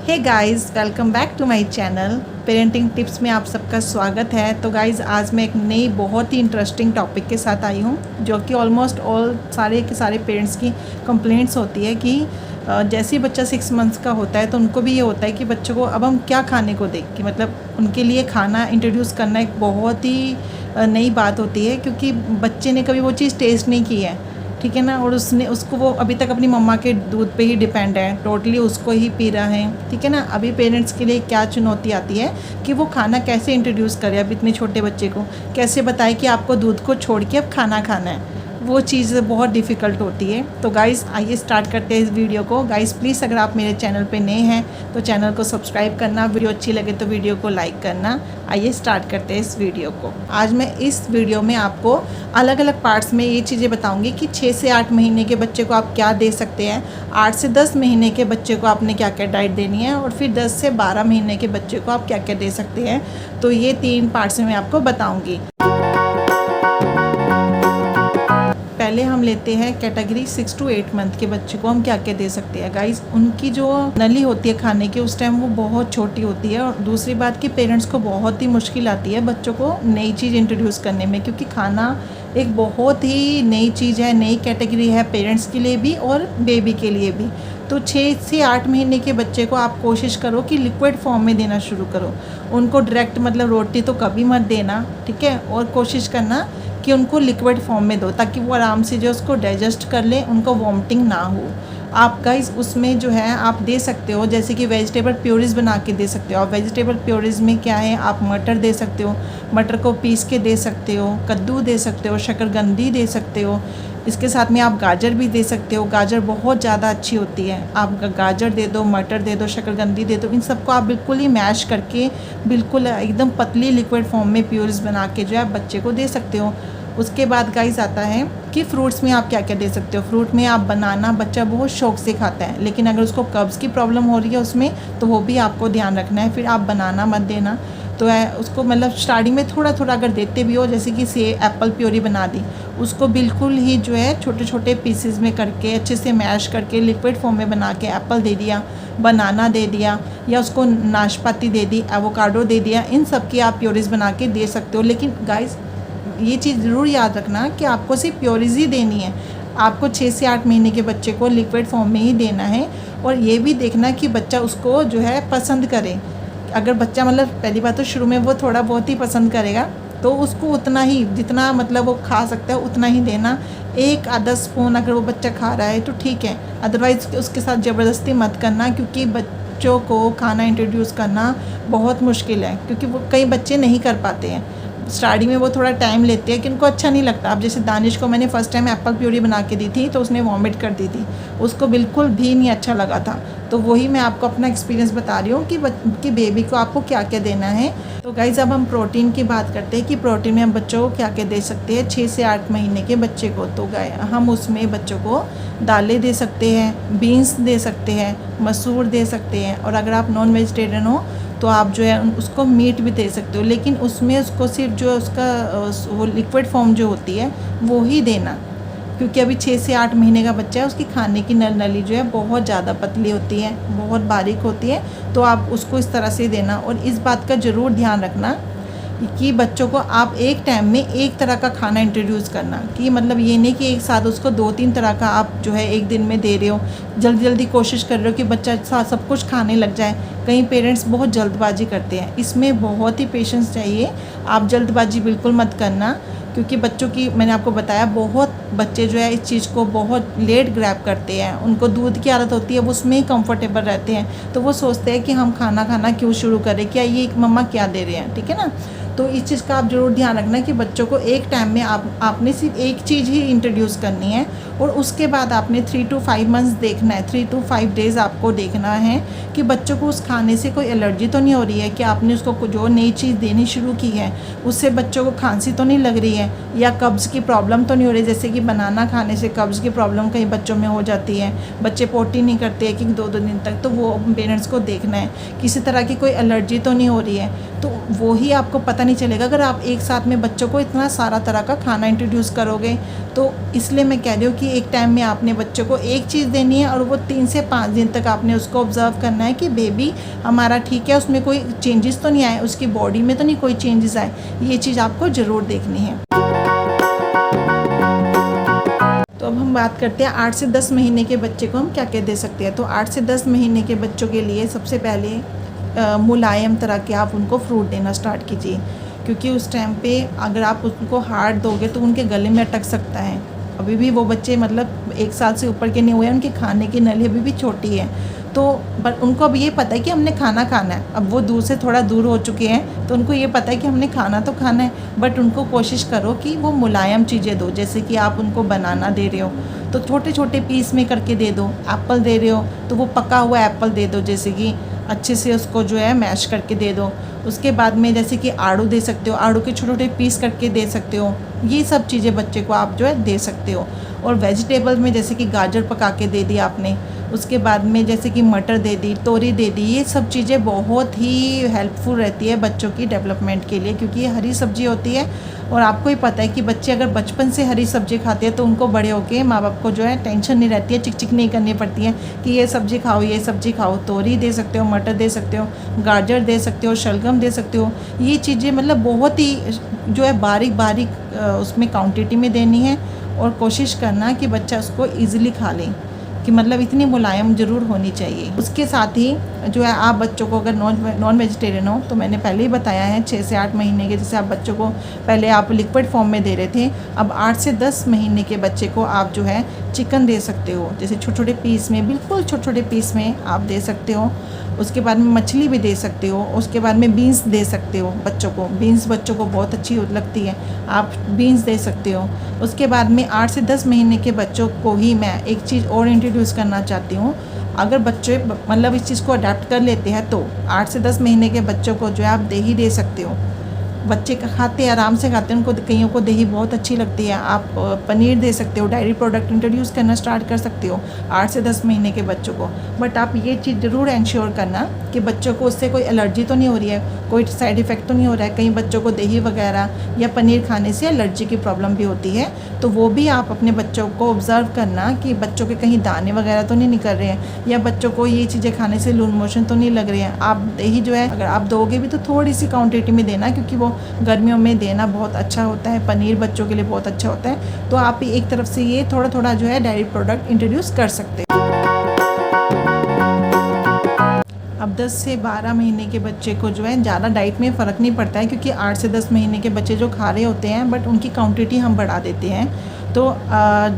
Hey guys, welcome back to my channel. Parenting tips में आप सबका स्वागत है। तो गाइस, आज मैं एक नई बहुत ही इंटरेस्टिंग टॉपिक के साथ आई हूँ, जो कि ऑलमोस्ट ऑल सारे के सारे पेरेंट्स की कंप्लेंट्स होती है कि जैसे ही बच्चा 6 मंथ्स का होता है तो उनको भी ये होता है कि बच्चों को अब हम क्या खाने को दें, कि मतलब उनके लिए खाना इंट्रोड्यूस करना एक बहुत ही नई बात होती है, क्योंकि बच्चे ने कभी वो चीज़ टेस्ट नहीं की है, ठीक है ना। और उसको वो अभी तक अपनी मम्मा के दूध पे ही डिपेंड है, टोटली उसको ही पी रहा है, ठीक है ना। अभी पेरेंट्स के लिए क्या चुनौती आती है कि वो खाना कैसे इंट्रोड्यूस करे अब इतने छोटे बच्चे को, कैसे बताए कि आपको दूध को छोड़ के अब खाना खाना है। वो चीज़ बहुत डिफ़िकल्ट होती है। तो गाइस, आइए स्टार्ट करते हैं इस वीडियो को। गाइस प्लीज़, अगर आप मेरे चैनल पे नए हैं तो चैनल को सब्सक्राइब करना, वीडियो अच्छी लगे तो वीडियो को लाइक करना। आइए स्टार्ट करते हैं इस वीडियो को। आज मैं इस वीडियो में आपको अलग अलग पार्ट्स में ये चीज़ें बताऊंगी कि 6 से 8 महीने के बच्चे को आप क्या दे सकते हैं, 8 से 10 महीने के बच्चे को आपने क्या क्या डाइट देनी है, और फिर 10 से 12 महीने के बच्चे को आप क्या क्या दे सकते हैं। तो ये 3 पार्ट्स में मैं आपको बताऊँगी। पहले हम लेते हैं कैटेगरी 6 to 8 मंथ के बच्चे को हम क्या क्या दे सकते हैं। गाइस, उनकी जो नली होती है खाने की, उस टाइम वो बहुत छोटी होती है। और दूसरी बात कि पेरेंट्स को बहुत ही मुश्किल आती है बच्चों को नई चीज़ इंट्रोड्यूस करने में, क्योंकि खाना एक बहुत ही नई चीज़ है, नई कैटेगरी है पेरेंट्स के लिए भी और बेबी के लिए भी। तो 6 से 8 महीने के बच्चे को आप कोशिश करो कि लिक्विड फॉर्म में देना शुरू करो। उनको डायरेक्ट मतलब रोटी तो कभी मत देना, ठीक है। और कोशिश करना कि उनको लिक्विड फॉर्म में दो, ताकि वो आराम से जो उसको डाइजेस्ट कर लें, उनको वॉमिटिंग ना हो। आप गाइस उसमें जो है आप दे सकते हो, जैसे कि वेजिटेबल प्योरीज बना के दे सकते हो। आप वेजिटेबल प्योरीज में क्या है, आप मटर दे सकते हो, मटर को पीस के दे सकते हो, कद्दू दे सकते हो, शकरकंदी दे सकते हो। इसके साथ में आप गाजर भी दे सकते हो, गाजर बहुत ज़्यादा अच्छी होती है। आप गाजर दे दो, मटर दे दो, शकरकंदी दे दो। इन सबको आप बिल्कुल ही मैश करके बिल्कुल एकदम पतली लिक्विड फॉर्म में प्योरीज बना के जो है बच्चे को दे सकते हो। उसके बाद गाइस आता है कि फ्रूट्स में आप क्या क्या दे सकते हो। फ्रूट में आप बनाना बच्चा बहुत शौक से खाता है, लेकिन अगर उसको कब्ज़ की प्रॉब्लम हो रही है उसमें, तो वो भी आपको ध्यान रखना है। फिर आप बनाना मत देना। तो है उसको मतलब स्टार्टिंग में थोड़ा थोड़ा अगर देते भी हो, जैसे कि से एप्पल प्योरी बना दी, उसको बिल्कुल ही जो है छोटे छोटे पीसेस में करके अच्छे से मैश करके लिक्विड फॉर्म में बना के एप्पल दे दिया, बनाना दे दिया, या उसको नाशपाती दे दी, एवोकाडो दे दिया। इन सब की आप प्योरीज बना के दे सकते हो। लेकिन गाइस, ये चीज़ ज़रूर याद रखना कि आपको सिर्फ प्योरीज ही देनी है। आपको 6 से 8 महीने के बच्चे को लिक्विड फॉर्म में ही देना है। और ये भी देखना कि बच्चा उसको जो है पसंद करे। अगर बच्चा मतलब पहली बात तो शुरू में वो थोड़ा बहुत ही पसंद करेगा, तो उसको उतना ही, जितना मतलब वो खा सकता है उतना ही देना। एक आधा स्पून अगर वो बच्चा खा रहा है तो ठीक है, अदरवाइज़ उसके साथ ज़बरदस्ती मत करना, क्योंकि बच्चों को खाना इंट्रोड्यूस करना बहुत मुश्किल है, क्योंकि वो कई बच्चे नहीं कर पाते हैं। स्टार्टिंग में वो थोड़ा टाइम लेते हैं कि उनको अच्छा नहीं लगता। अब जैसे दानिश को मैंने फ़र्स्ट टाइम एप्पल प्यूरी बना के दी थी तो उसने वॉमिट कर दी थी, उसको बिल्कुल भी नहीं अच्छा लगा था। तो वही मैं आपको अपना एक्सपीरियंस बता रही हूँ कि बेबी को आपको क्या क्या देना है। तो गाइज़, अब हम प्रोटीन की बात करते हैं कि प्रोटीन में हम बच्चों को क्या क्या दे सकते हैं 6 से 8 महीने के बच्चे को। तो हम उसमें बच्चों को दालें दे सकते हैं, बीन्स दे सकते हैं, मसूर दे सकते हैं, और अगर आप नॉन वेजिटेरियन हो तो आप जो है उसको मीट भी दे सकते हो। लेकिन उसमें उसको सिर्फ जो उसका वो लिक्विड फॉर्म जो होती है वो ही देना, क्योंकि अभी 6 से 8 महीने का बच्चा है, उसकी खाने की नली जो है बहुत ज़्यादा पतली होती है, बहुत बारीक होती है। तो आप उसको इस तरह से देना। और इस बात का ज़रूर ध्यान रखना कि बच्चों को आप एक टाइम में एक तरह का खाना इंट्रोड्यूस करना, कि मतलब ये नहीं कि एक साथ उसको 2-3 तरह का आप जो है एक दिन में दे रहे हो, जल्दी जल्दी कोशिश कर रहे हो कि बच्चा सब कुछ खाने लग जाए। कई पेरेंट्स बहुत जल्दबाजी करते हैं, इसमें बहुत ही पेशेंस चाहिए। आप जल्दबाजी बिल्कुल मत करना, क्योंकि बच्चों की, मैंने आपको बताया, बहुत बच्चे जो है इस चीज़ को बहुत लेट ग्रैब करते हैं। उनको दूध की आदत होती है, वो उसमें ही कंफर्टेबल रहते हैं, तो वो सोचते हैं कि हम खाना खाना क्यों शुरू करें, क्या ये मम्मा क्या दे रहे हैं, ठीक है ना। तो इस चीज़ का आप ज़रूर ध्यान रखना कि बच्चों को एक टाइम में आपने सिर्फ एक चीज़ ही इंट्रोड्यूस करनी है, और उसके बाद आपने 3 to 5 मंथ्स देखना है, 3 to 5 डेज़ आपको देखना है कि बच्चों को उस खाने से कोई एलर्जी तो नहीं हो रही है, कि आपने उसको जो नई चीज़ देनी शुरू की है उससे बच्चों को खांसी तो नहीं लग रही है, या कब्ज़ की प्रॉब्लम तो नहीं हो रही। जैसे कि बनाना खाने से कब्ज़ की प्रॉब्लम कई बच्चों में हो जाती है, बच्चे पोटी नहीं करते 1-2 दिन तक, तो वो पेरेंट्स को देखना है किसी तरह की कोई एलर्जी तो नहीं हो रही है। तो वो ही आपको पता नहीं चलेगा अगर आप एक साथ में बच्चों को इतना सारा तरह का खाना इंट्रोड्यूस करोगे। तो इसलिए मैं कह रही हूँ कि कि एक टाइम में आपने बच्चों को एक चीज़ देनी है और वो 3 से 5 दिन तक आपने उसको ऑब्ज़र्व करना है कि बेबी हमारा ठीक है, उसमें कोई चेंजेस तो नहीं आए, उसकी बॉडी में तो नहीं कोई चेंजेस आए। ये चीज़ आपको ज़रूर देखनी है। तो अब हम बात करते हैं 8 से 10 महीने के बच्चे को हम क्या क्या दे सकते हैं। तो 8 से 10 महीने के बच्चों के लिए सबसे पहले मुलायम तरह के आप उनको फ्रूट देना स्टार्ट कीजिए, क्योंकि उस टाइम पे अगर आप उनको हार्ड दोगे तो उनके गले में अटक सकता है। अभी भी वो बच्चे मतलब 1 साल से ऊपर के नहीं हुए हैं, उनकी खाने की नली अभी भी छोटी है, तो बट उनको अब ये पता है कि हमने खाना खाना है। अब वो दूर से थोड़ा दूर हो चुके हैं तो उनको ये पता है कि हमने खाना तो खाना है, बट उनको कोशिश करो कि वो मुलायम चीज़ें दो। जैसे कि आप उनको बनाना दे रहे हो तो छोटे छोटे पीस में करके दे दो। एप्पल दे रहे हो तो वो पका हुआ एप्पल दे दो, जैसे कि अच्छे से उसको जो है मैश करके दे दो। उसके बाद में जैसे कि आड़ू दे सकते हो, आड़ू के छोटे छोटे पीस करके दे सकते हो। ये सब चीज़ें बच्चे को आप जो है दे सकते हो। और वेजिटेबल में जैसे कि गाजर पका के दे दी आपने, उसके बाद में जैसे कि मटर दे दी, तोरी दे दी। ये सब चीज़ें बहुत ही हेल्पफुल रहती है बच्चों की डेवलपमेंट के लिए, क्योंकि ये हरी सब्जी होती है। और आपको ही पता है कि बच्चे अगर बचपन से हरी सब्जी खाते हैं तो उनको बड़े होके माँ बाप को जो है टेंशन नहीं रहती है, चिक चिक नहीं करनी पड़ती है कि ये सब्ज़ी खाओ ये सब्ज़ी खाओ। तोरी दे सकते हो, मटर दे सकते हो, गाजर दे सकते हो, शलगम दे सकते हो। ये चीज़ें मतलब बहुत ही जो है बारीक बारीक उसमें क्वांटिटी में देनी है, और कोशिश करना कि बच्चा उसको ईज़िली खा ले, कि मतलब इतनी मुलायम ज़रूर होनी चाहिए। उसके साथ ही जो है आप बच्चों को अगर नॉन वेजिटेरियन हो तो मैंने पहले ही बताया है 6 से 8 महीने के, जैसे आप बच्चों को पहले आप लिक्विड फॉर्म में दे रहे थे, अब 8 से 10 महीने के बच्चे को आप जो है चिकन दे सकते हो, जैसे छोटे छोटे पीस में, बिल्कुल छोटे छोटे पीस में आप दे सकते हो। उसके बाद में मछली भी दे सकते हो। उसके बाद में बीन्स दे सकते हो बच्चों को, बीन्स बच्चों को बहुत अच्छी लगती है, आप बीन्स दे सकते हो। उसके बाद में 8 से 10 महीने के बच्चों को ही मैं एक चीज़ और इंट्रोड्यूस करना चाहती हूँ। अगर बच्चे मतलब इस चीज़ को अडेप्ट कर लेते हैं तो 8 से 10 महीने के बच्चों को जो है आप दही दे सकते हो। बच्चे खाते हैं, आराम से खाते हैं, उनको कईयों को दही बहुत अच्छी लगती है। आप पनीर दे सकते हो, डायरी प्रोडक्ट इंट्रोड्यूस करना स्टार्ट कर सकते हो 8 से 10 महीने के बच्चों को। बट आप ये चीज़ ज़रूर इंश्योर करना कि बच्चों को उससे कोई एलर्जी तो नहीं हो रही है, कोई साइड इफ़ेक्ट तो नहीं हो रहा है। कई बच्चों को दही वगैरह या पनीर खाने से एलर्जी की प्रॉब्लम भी होती है, तो वो भी आप अपने बच्चों को ऑब्ज़र्व करना कि बच्चों के कहीं दाने वगैरह तो नहीं निकल रहे हैं, या बच्चों को ये चीज़ें खाने से लूज मोशन तो नहीं लग रहे हैं। आप दही जो है अगर आप दोगे भी तो थोड़ी सी क्वांटिटी में देना, क्योंकि वो गर्मियों में देना बहुत अच्छा होता है। पनीर बच्चों के लिए बहुत अच्छा होता है, तो आप एक तरफ से ये थोड़ा थोड़ा जो है डायरी प्रोडक्ट इंट्रोड्यूस कर सकते हैं। अब 10 से 12 महीने के बच्चे को जो है ज़्यादा डाइट में फ़र्क नहीं पड़ता है, क्योंकि 8 से 10 महीने के बच्चे जो खा रहे होते हैं बट उनकी क्वांटिटी हम बढ़ा देते हैं। तो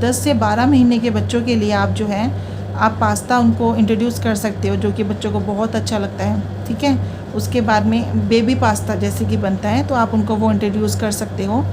10 से 12 महीने के बच्चों के लिए आप जो है आप पास्ता उनको इंट्रोड्यूस कर सकते हो, जो कि बच्चों को बहुत अच्छा लगता है। ठीक है, उसके बाद में बेबी पास्ता जैसे कि बनता है तो आप उनको वो इंट्रोड्यूस कर सकते हो।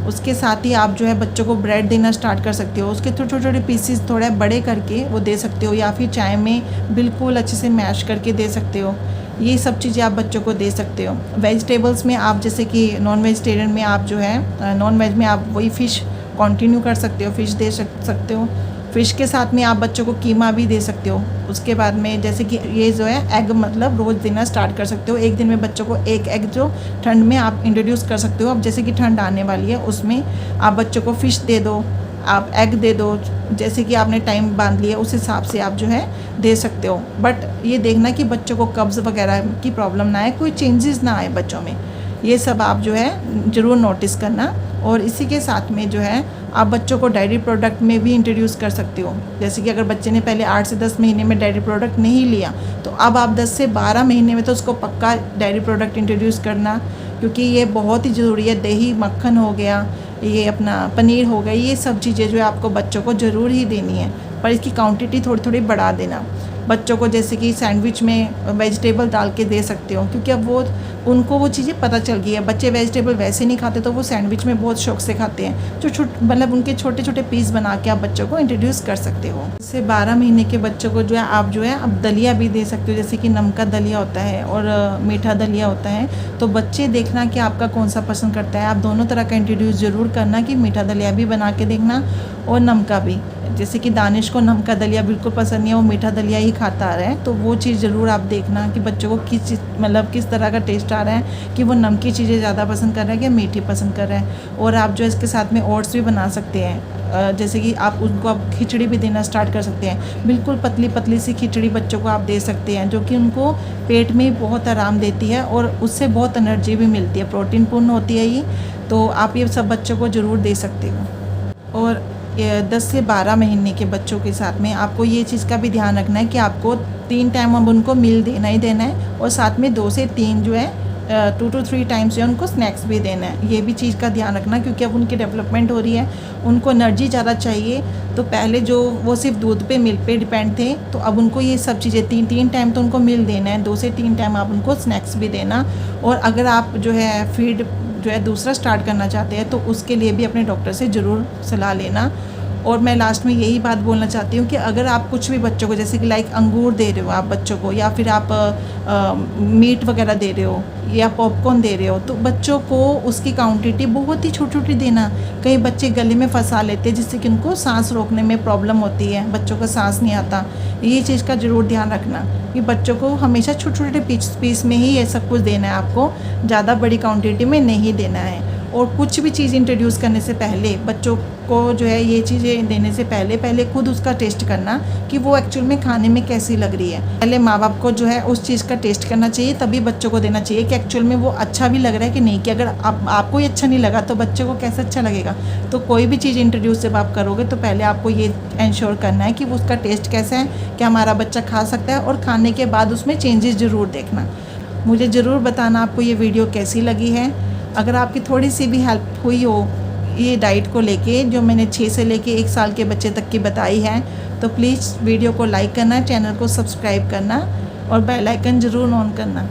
उसके साथ ही आप जो है बच्चों को ब्रेड देना स्टार्ट कर सकते हो, उसके छोटे छोटे पीसीस थोड़े बड़े करके वो दे सकते हो, या फिर चाय में बिल्कुल अच्छे से मैश करके दे सकते हो। ये सब चीज़ें आप बच्चों को दे सकते हो। वेजिटेबल्स में आप जैसे कि नॉन वेजिटेरियन में आप जो है नॉन वेज में आप वही फ़िश कंटिन्यू कर सकते हो, फ़िश दे सकते हो। फ़िश के साथ में आप बच्चों को कीमा भी दे सकते हो। उसके बाद में जैसे कि ये जो है एग मतलब रोज़ देना स्टार्ट कर सकते हो। एक दिन में बच्चों को एक एग जो ठंड में आप इंट्रोड्यूस कर सकते हो। अब जैसे कि ठंड आने वाली है उसमें आप बच्चों को फ़िश दे दो, आप एग दे दो, जैसे कि आपने टाइम बांध लिया उस हिसाब से आप जो है दे सकते हो। बट ये देखना कि बच्चों को कब्ज़ वगैरह की प्रॉब्लम ना आए, कोई चेंजेस ना आए बच्चों में, ये सब आप जो है ज़रूर नोटिस करना। और इसी के साथ में जो है आप बच्चों को डायरी प्रोडक्ट में भी इंट्रोड्यूस कर सकते हो। जैसे कि अगर बच्चे ने पहले 8 से 10 महीने में डायरी प्रोडक्ट नहीं लिया तो अब आप 10 से 12 महीने में तो उसको पक्का डायरी प्रोडक्ट इंट्रोड्यूस करना, क्योंकि ये बहुत ही ज़रूरी है। दही, मक्खन हो गया, ये अपना पनीर हो गया, ये सब चीज़ें जो है आपको बच्चों को ज़रूर ही देनी है, पर इसकी क्वांटिटी थोड़ी थोड़ी बढ़ा देना। बच्चों को जैसे कि सैंडविच में वेजिटेबल डाल के दे सकते हो, क्योंकि अब वो उनको वो चीज़ें पता चल गई है। बच्चे वेजिटेबल वैसे नहीं खाते तो वो सैंडविच में बहुत शौक से खाते हैं। जो मतलब उनके छोटे छोटे पीस बना के आप बच्चों को इंट्रोड्यूस कर सकते हो। इससे 12 महीने के बच्चों को जो है आप जो है अब दलिया भी दे सकते हो, जैसे कि नमका दलिया होता है और मीठा दलिया होता है। तो बच्चे देखना कि आपका कौन सा पसंद करता है, आप दोनों तरह का इंट्रोड्यूस ज़रूर करना कि मीठा दलिया भी बना के देखना और नमका भी। जैसे कि दानिश को नमका दलिया बिल्कुल पसंद नहीं है, वो मीठा दलिया ही खाता आ रहा है, तो वो चीज़ ज़रूर आप देखना कि बच्चों को किस चीज़ मतलब किस तरह का टेस्ट आ रहा है, कि वो नमकी चीज़ें ज़्यादा पसंद कर रहा है कि मीठी पसंद कर रहा है। और आप जो इसके साथ में ओट्स भी बना सकते हैं। जैसे कि आप उनको आप खिचड़ी भी देना स्टार्ट कर सकते हैं। बिल्कुल पतली पतली सी खिचड़ी बच्चों को आप दे सकते हैं, जो कि उनको पेट में बहुत आराम देती है और उससे बहुत एनर्जी भी मिलती है, प्रोटीन पूर्ण होती है ये। तो आप ये सब बच्चों को ज़रूर दे सकते हो। और 10 से 12 महीने के बच्चों के साथ में आपको ये चीज़ का भी ध्यान रखना है कि आपको 3 टाइम अब उनको मील देना ही देना है, और साथ में 2 से 3 जो है 2 to 3 टाइम्स जो है उनको स्नैक्स भी देना है। ये भी चीज़ का ध्यान रखना, क्योंकि अब उनकी डेवलपमेंट हो रही है, उनको एनर्जी ज़्यादा चाहिए। तो पहले जो वो सिर्फ दूध पे मिल्क पे डिपेंड थे, तो अब उनको ये सब चीज़ें 3 टाइम तो उनको मील देना है, 2 से 3 टाइम आप उनको स्नैक्स भी देना। और अगर आप जो है फीड जो है दूसरा स्टार्ट करना चाहते हैं तो उसके लिए भी अपने डॉक्टर से ज़रूर सलाह लेना। और मैं लास्ट में यही बात बोलना चाहती हूँ कि अगर आप कुछ भी बच्चों को, जैसे कि लाइक अंगूर दे रहे हो आप बच्चों को, या फिर आप मीट वगैरह दे रहे हो या पॉपकॉर्न दे रहे हो, तो बच्चों को उसकी क्वांटिटी बहुत ही छोटी छोटी देना। कई बच्चे गले में फंसा लेते हैं, जिससे कि उनको सांस रोकने में प्रॉब्लम होती है, बच्चों को सांस नहीं आता। ये चीज़ का ज़रूर ध्यान रखना कि बच्चों को हमेशा छोटे छोटे पीस में ही ये सब कुछ देना है, आपको ज़्यादा बड़ी क्वांटिटी में नहीं देना है। और कुछ भी चीज़ इंट्रोड्यूस करने से पहले बच्चों को जो है ये चीज़ें देने से पहले खुद उसका टेस्ट करना कि वो एक्चुअल में खाने में कैसी लग रही है। पहले माँ बाप को जो है उस चीज़ का टेस्ट करना चाहिए, तभी बच्चों को देना चाहिए कि एक्चुअल में वो अच्छा भी लग रहा है कि नहीं। कि अगर आपको ही अच्छा नहीं लगा तो बच्चे को कैसे अच्छा लगेगा। तो कोई भी चीज़ इंट्रोड्यूस जब आप करोगे तो पहले आपको ये इंश्योर करना है कि वो उसका टेस्ट कैसा है, क्या हमारा बच्चा खा सकता है, और खाने के बाद उसमें चेंजेस ज़रूर देखना। मुझे ज़रूर बताना आपको ये वीडियो कैसी लगी है। अगर आपकी थोड़ी सी भी हेल्प हुई हो ये डाइट को लेके, जो मैंने 6 से लेके 1 साल के बच्चे तक की बताई है, तो प्लीज़ वीडियो को लाइक करना, चैनल को सब्सक्राइब करना और बेल आइकन ज़रूर ऑन करना।